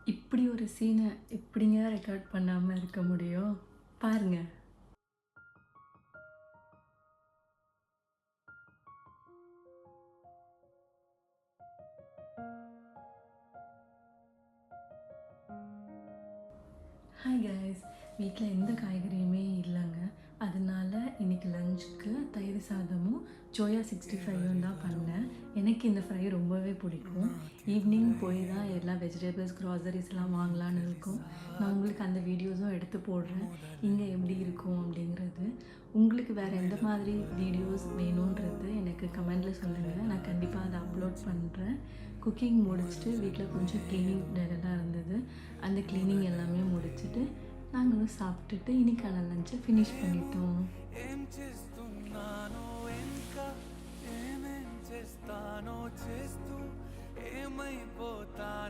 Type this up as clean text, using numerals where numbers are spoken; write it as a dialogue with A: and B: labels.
A: இப்படி ஒரு சீனை எப்படிங்க ரெக்கார்ட் பண்ணாமல் இருக்க முடியும்? பாருங்க. ஹாய் கைஸ், வீட்டில் எந்த காய்கறியுமே இல்லைங்க. அதனால இன்றைக்கி லஞ்சுக்கு தயிர் சாதமும் சோயா 65ம் தான் பண்ணேன். எனக்கு இந்த ஃப்ரை ரொம்பவே பிடிக்கும். ஈவினிங் போய் தான் எல்லா வெஜிடபிள்ஸ் க்ராசரிஸ்லாம் வாங்கலான்னு இருக்கும். நான் உங்களுக்கு அந்த வீடியோஸும் எடுத்து போடுறேன், இங்கே எப்படி இருக்கும் அப்படிங்கிறது. உங்களுக்கு வேறு எந்த மாதிரி வீடியோஸ் வேணுன்றது எனக்கு கமெண்டில் சொல்லுங்கள், நான் கண்டிப்பாக அதை அப்லோட் பண்ணுறேன். குக்கிங் முடிச்சுட்டு வீட்டில் கொஞ்சம் க்ளீனிங் வேலைலாம் இருந்தது. அந்த க்ளீனிங் எல்லாமே முடிச்சுட்டு நாங்களும் சாப்பிட்டுட்டு இன்றைக்கான லஞ்சை ஃபினிஷ் பண்ணிட்டோம்.
B: ఏం చేస్తున్నానో ఇంకా ఏమేం చేస్తానో చేస్తూ ఏమైపోతానో